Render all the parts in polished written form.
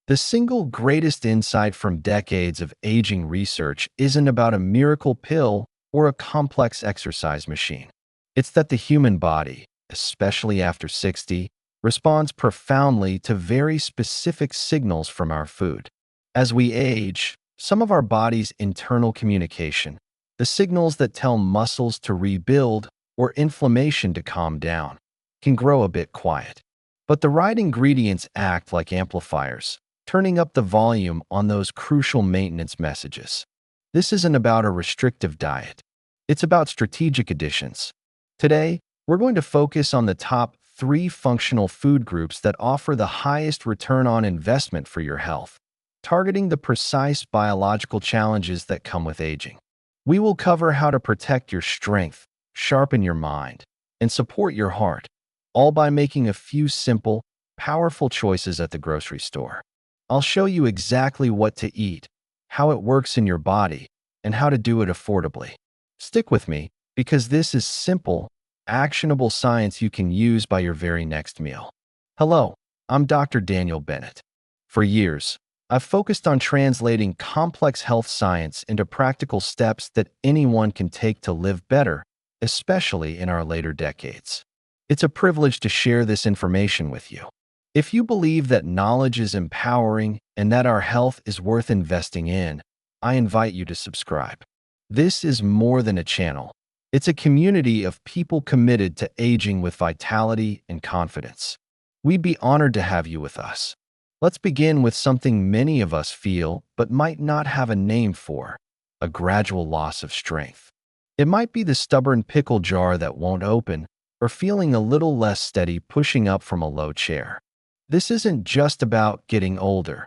The single greatest insight from decades of aging research isn't about a miracle pill or a complex exercise machine. It's that the human body, especially after 60, responds profoundly to very specific signals from our food. As we age, some of our body's internal communication, the signals that tell muscles to rebuild or inflammation to calm down, can grow a bit quiet. But the right ingredients act like amplifiers, turning up the volume on those crucial maintenance messages. This isn't about a restrictive diet. It's about strategic additions. Today, we're going to focus on the top 3 functional food groups that offer the highest return on investment for your health, targeting the precise biological challenges that come with aging. We will cover how to protect your strength, sharpen your mind, and support your heart, all by making a few simple, powerful choices at the grocery store. I'll show you exactly what to eat, how it works in your body, and how to do it affordably. Stick with me, because this is simple, actionable science you can use by your very next meal. Hello, I'm Dr. Daniel Bennett. For years, I've focused on translating complex health science into practical steps that anyone can take to live better, especially in our later decades. It's a privilege to share this information with you. If you believe that knowledge is empowering and that our health is worth investing in, I invite you to subscribe. This is more than a channel. It's a community of people committed to aging with vitality and confidence. We'd be honored to have you with us. Let's begin with something many of us feel but might not have a name for: a gradual loss of strength. It might be the stubborn pickle jar that won't open, or feeling a little less steady pushing up from a low chair. This isn't just about getting older.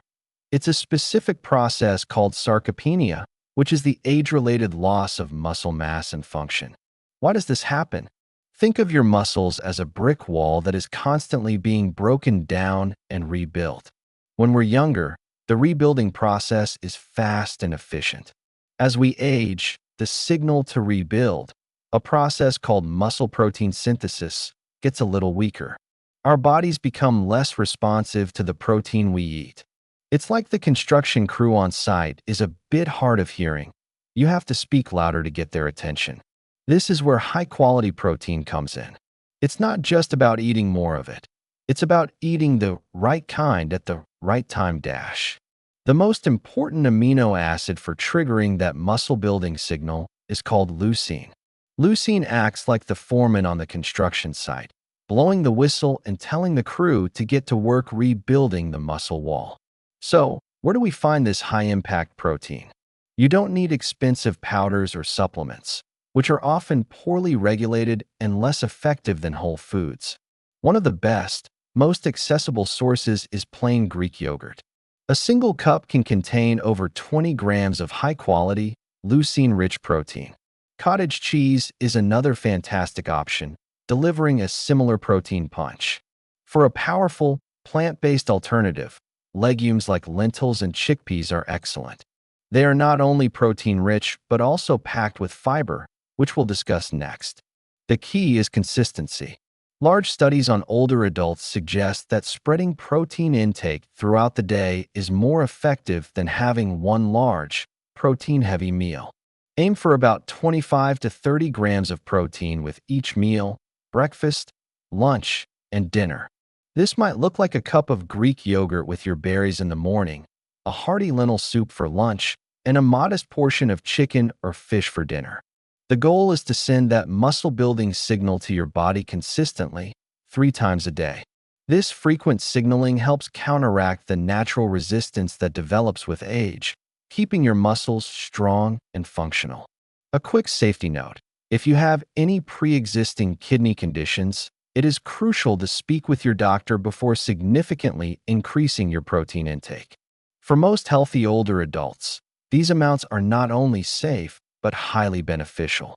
It's a specific process called sarcopenia, which is the age-related loss of muscle mass and function. Why does this happen? Think of your muscles as a brick wall that is constantly being broken down and rebuilt. When we're younger, the rebuilding process is fast and efficient. As we age, the signal to rebuild, a process called muscle protein synthesis, gets a little weaker. Our bodies become less responsive to the protein we eat. It's like the construction crew on site is a bit hard of hearing. You have to speak louder to get their attention. This is where high-quality protein comes in. It's not just about eating more of it. It's about eating the right kind at the right time dash. The most important amino acid for triggering that muscle-building signal is called leucine. Leucine acts like the foreman on the construction site, blowing the whistle and telling the crew to get to work rebuilding the muscle wall. So, where do we find this high-impact protein? You don't need expensive powders or supplements, which are often poorly regulated and less effective than whole foods. One of the best, most accessible sources is plain Greek yogurt. A single cup can contain over 20 grams of high-quality, leucine-rich protein. Cottage cheese is another fantastic option, delivering a similar protein punch. For a powerful, plant-based alternative, legumes like lentils and chickpeas are excellent. They are not only protein-rich but also packed with fiber, which we'll discuss next. The key is consistency. Large studies on older adults suggest that spreading protein intake throughout the day is more effective than having one large, protein-heavy meal. Aim for about 25 to 30 grams of protein with each meal: breakfast, lunch, and dinner. This might look like a cup of Greek yogurt with your berries in the morning, a hearty lentil soup for lunch, and a modest portion of chicken or fish for dinner. The goal is to send that muscle-building signal to your body consistently, 3 times a day. This frequent signaling helps counteract the natural resistance that develops with age, keeping your muscles strong and functional. A quick safety note: if you have any pre-existing kidney conditions, it is crucial to speak with your doctor before significantly increasing your protein intake. For most healthy older adults, these amounts are not only safe, but highly beneficial.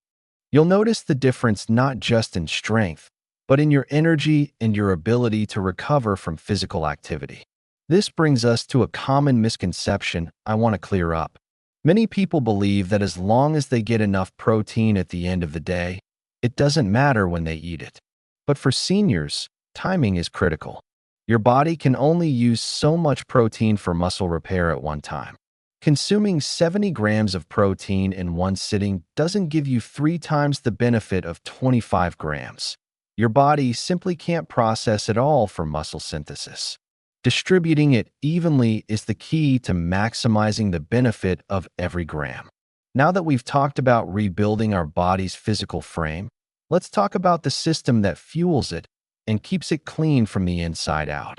You'll notice the difference not just in strength, but in your energy and your ability to recover from physical activity. This brings us to a common misconception I want to clear up. Many people believe that as long as they get enough protein at the end of the day, it doesn't matter when they eat it. But for seniors, timing is critical. Your body can only use so much protein for muscle repair at one time. Consuming 70 grams of protein in one sitting doesn't give you 3 times the benefit of 25 grams. Your body simply can't process it all for muscle synthesis. Distributing it evenly is the key to maximizing the benefit of every gram. Now that we've talked about rebuilding our body's physical frame, let's talk about the system that fuels it and keeps it clean from the inside out: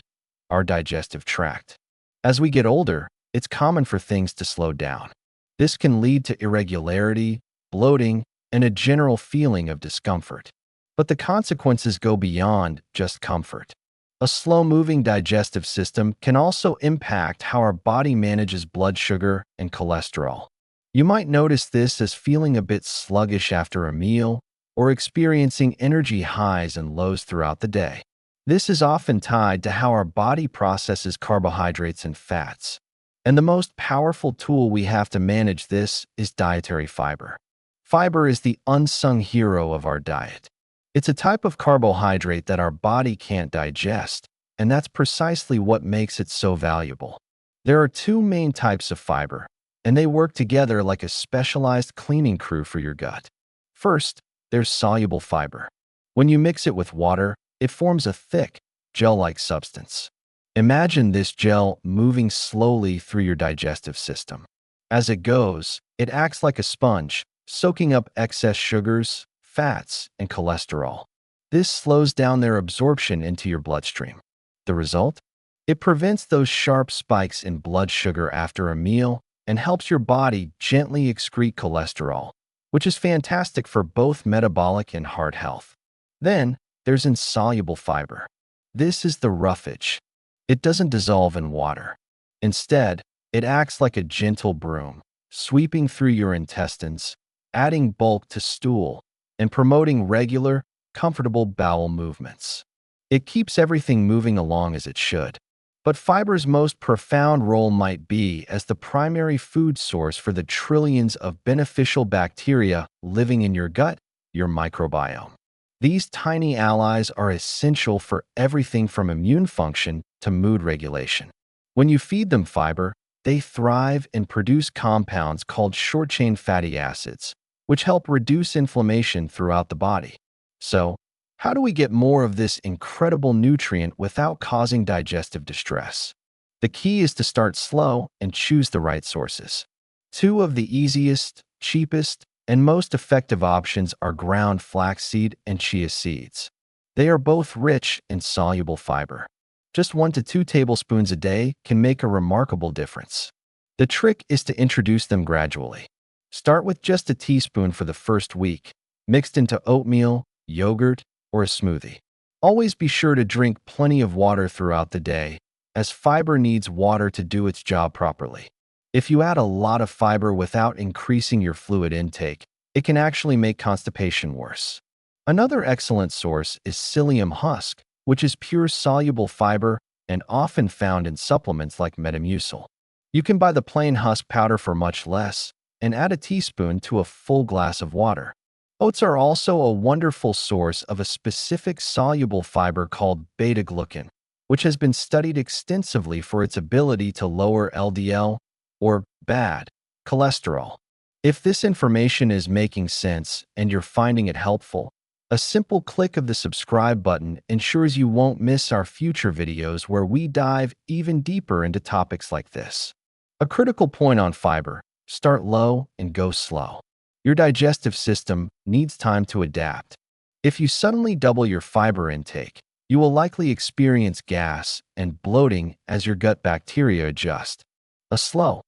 our digestive tract. As we get older, it's common for things to slow down. This can lead to irregularity, bloating, and a general feeling of discomfort. But the consequences go beyond just comfort. A slow-moving digestive system can also impact how our body manages blood sugar and cholesterol. You might notice this as feeling a bit sluggish after a meal or experiencing energy highs and lows throughout the day. This is often tied to how our body processes carbohydrates and fats. And the most powerful tool we have to manage this is dietary fiber. Fiber is the unsung hero of our diet. It's a type of carbohydrate that our body can't digest, and that's precisely what makes it so valuable. There are two main types of fiber, and they work together like a specialized cleaning crew for your gut. First, there's soluble fiber. When you mix it with water, it forms a thick, gel-like substance. Imagine this gel moving slowly through your digestive system. As it goes, it acts like a sponge, soaking up excess sugars, fats, and cholesterol. This slows down their absorption into your bloodstream. The result? It prevents those sharp spikes in blood sugar after a meal and helps your body gently excrete cholesterol, which is fantastic for both metabolic and heart health. Then, there's insoluble fiber. This is the roughage. It doesn't dissolve in water. Instead, it acts like a gentle broom, sweeping through your intestines, adding bulk to stool, and promoting regular, comfortable bowel movements. It keeps everything moving along as it should. But fiber's most profound role might be as the primary food source for the trillions of beneficial bacteria living in your gut, your microbiome. These tiny allies are essential for everything from immune function to mood regulation. When you feed them fiber, they thrive and produce compounds called short-chain fatty acids, which help reduce inflammation throughout the body. So, how do we get more of this incredible nutrient without causing digestive distress? The key is to start slow and choose the right sources. Two of the easiest, cheapest, and most effective options are ground flaxseed and chia seeds. They are both rich in soluble fiber. Just 1 to 2 tablespoons a day can make a remarkable difference. The trick is to introduce them gradually. Start with just a teaspoon for the first week, mixed into oatmeal, yogurt, or a smoothie. Always be sure to drink plenty of water throughout the day, as fiber needs water to do its job properly. If you add a lot of fiber without increasing your fluid intake, it can actually make constipation worse. Another excellent source is psyllium husk, which is pure soluble fiber and often found in supplements like Metamucil. You can buy the plain husk powder for much less and add a teaspoon to a full glass of water. Oats are also a wonderful source of a specific soluble fiber called beta-glucan, which has been studied extensively for its ability to lower LDL, or bad, cholesterol. If this information is making sense and you're finding it helpful, a simple click of the subscribe button ensures you won't miss our future videos where we dive even deeper into topics like this. A critical point on fiber: start low and go slow. Your digestive system needs time to adapt. If you suddenly double your fiber intake, you will likely experience gas and bloating as your gut bacteria adjust. A slow,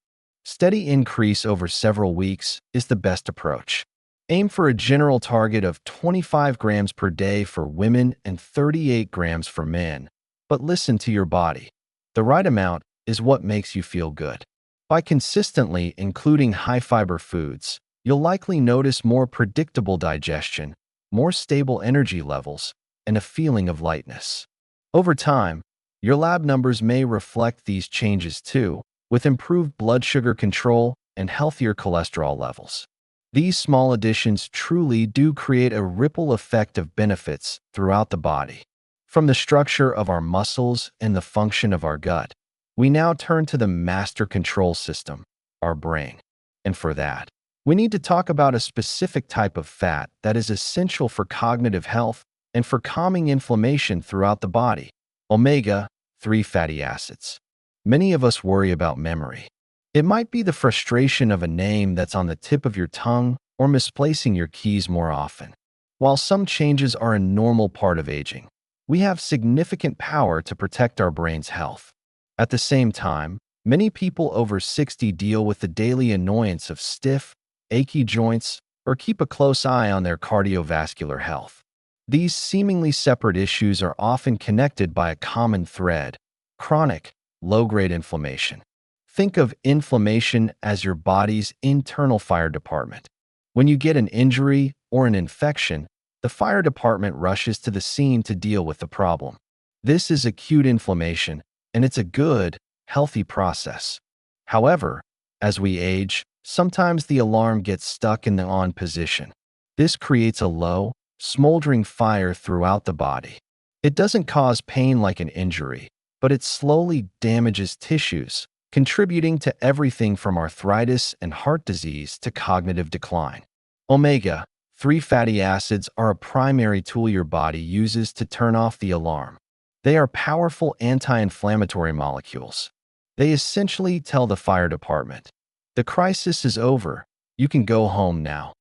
steady increase over several weeks is the best approach. Aim for a general target of 25 grams per day for women and 38 grams for men, but listen to your body. The right amount is what makes you feel good. By consistently including high-fiber foods, you'll likely notice more predictable digestion, more stable energy levels, and a feeling of lightness. Over time, your lab numbers may reflect these changes too, with improved blood sugar control and healthier cholesterol levels. These small additions truly do create a ripple effect of benefits throughout the body. From the structure of our muscles and the function of our gut, we now turn to the master control system, our brain. And for that, we need to talk about a specific type of fat that is essential for cognitive health and for calming inflammation throughout the body: omega-3 fatty acids. Many of us worry about memory. It might be the frustration of a name that's on the tip of your tongue or misplacing your keys more often. While some changes are a normal part of aging, we have significant power to protect our brain's health. At the same time, many people over 60 deal with the daily annoyance of stiff, achy joints or keep a close eye on their cardiovascular health. These seemingly separate issues are often connected by a common thread: chronic, low-grade inflammation. Think of inflammation as your body's internal fire department. When you get an injury or an infection, the fire department rushes to the scene to deal with the problem. This is acute inflammation, and it's a good, healthy process. However, as we age, sometimes the alarm gets stuck in the on position. This creates a low, smoldering fire throughout the body. It doesn't cause pain like an injury, but it slowly damages tissues, contributing to everything from arthritis and heart disease to cognitive decline. Omega-3 fatty acids are a primary tool your body uses to turn off the alarm. They are powerful anti-inflammatory molecules. They essentially tell the fire department, the crisis is over, you can go home now,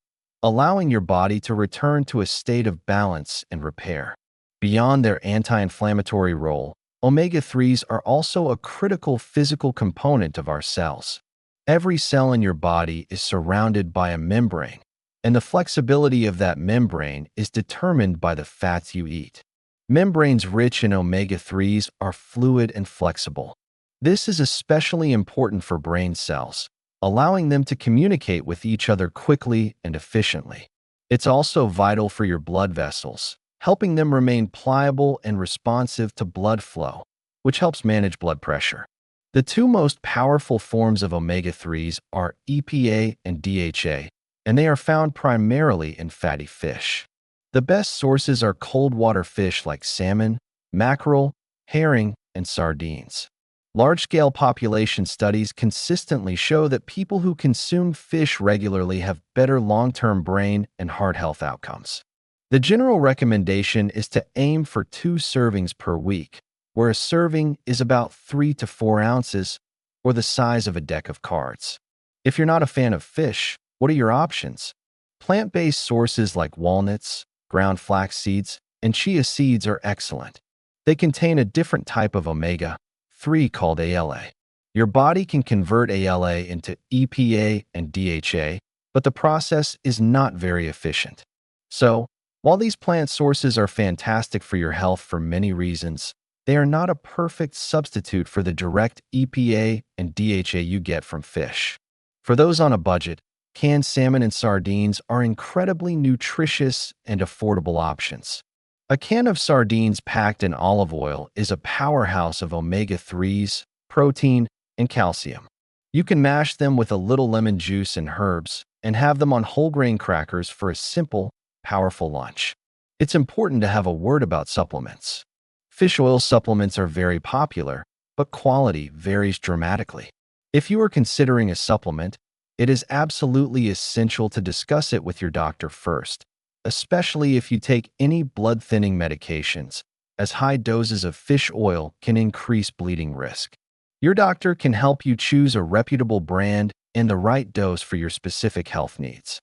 allowing your body to return to a state of balance and repair. Beyond their anti-inflammatory role, omega-3s are also a critical physical component of our cells. Every cell in your body is surrounded by a membrane, and the flexibility of that membrane is determined by the fats you eat. Membranes rich in omega-3s are fluid and flexible. This is especially important for brain cells, allowing them to communicate with each other quickly and efficiently. It's also vital for your blood vessels, helping them remain pliable and responsive to blood flow, which helps manage blood pressure. The two most powerful forms of omega-3s are EPA and DHA, and they are found primarily in fatty fish. The best sources are cold water fish like salmon, mackerel, herring, and sardines. Large-scale population studies consistently show that people who consume fish regularly have better long-term brain and heart health outcomes. The general recommendation is to aim for 2 servings per week, where a serving is about 3 to 4 ounces, or the size of a deck of cards. If you're not a fan of fish, what are your options? Plant-based sources like walnuts, ground flax seeds, and chia seeds are excellent. They contain a different type of omega-3 called ALA. Your body can convert ALA into EPA and DHA, but the process is not very efficient. So, while these plant sources are fantastic for your health for many reasons, they are not a perfect substitute for the direct EPA and DHA you get from fish. For those on a budget, canned salmon and sardines are incredibly nutritious and affordable options. A can of sardines packed in olive oil is a powerhouse of omega-3s, protein, and calcium. You can mash them with a little lemon juice and herbs and have them on whole grain crackers for a simple, powerful lunch. It's important to have a word about supplements. Fish oil supplements are very popular, but quality varies dramatically. If you are considering a supplement, it is absolutely essential to discuss it with your doctor first, especially if you take any blood-thinning medications, as high doses of fish oil can increase bleeding risk. Your doctor can help you choose a reputable brand and the right dose for your specific health needs.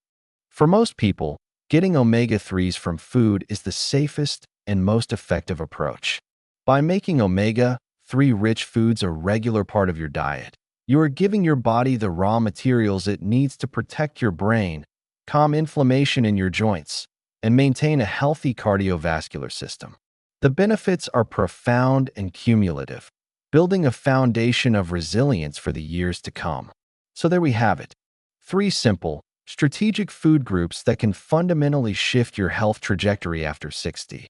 For most people, getting omega-3s from food is the safest and most effective approach. By making omega-3 rich foods a regular part of your diet, you are giving your body the raw materials it needs to protect your brain, calm inflammation in your joints, and maintain a healthy cardiovascular system. The benefits are profound and cumulative, building a foundation of resilience for the years to come. So there we have it. 3 simple, strategic food groups that can fundamentally shift your health trajectory after 60.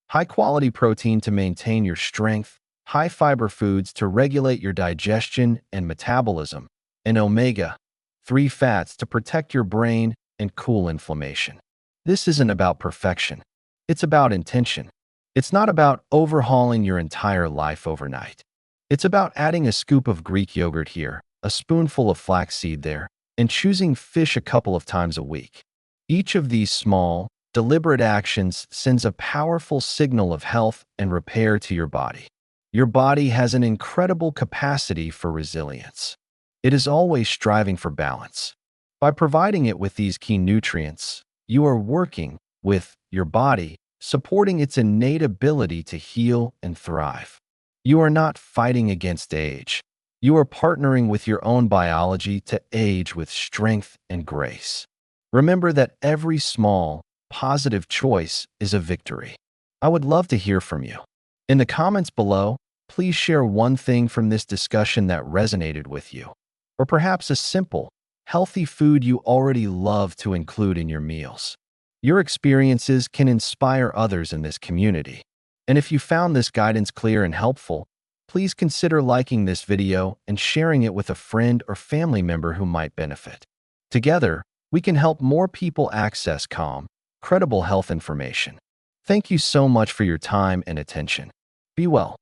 High-quality protein to maintain your strength, high-fiber foods to regulate your digestion and metabolism, and omega-3 fats to protect your brain and cool inflammation. This isn't about perfection. It's about intention. It's not about overhauling your entire life overnight. It's about adding a scoop of Greek yogurt here, a spoonful of flaxseed there, and choosing fish a couple of times a week. Each of these small, deliberate actions sends a powerful signal of health and repair to your body. Your body has an incredible capacity for resilience. It is always striving for balance. By providing it with these key nutrients, you are working with your body, supporting its innate ability to heal and thrive. You are not fighting against age. You are partnering with your own biology to age with strength and grace. Remember that every small, positive choice is a victory. I would love to hear from you. In the comments below, please share one thing from this discussion that resonated with you, or perhaps a simple, healthy food you already love to include in your meals. Your experiences can inspire others in this community. And if you found this guidance clear and helpful, please consider liking this video and sharing it with a friend or family member who might benefit. Together, we can help more people access calm, credible health information. Thank you so much for your time and attention. Be well.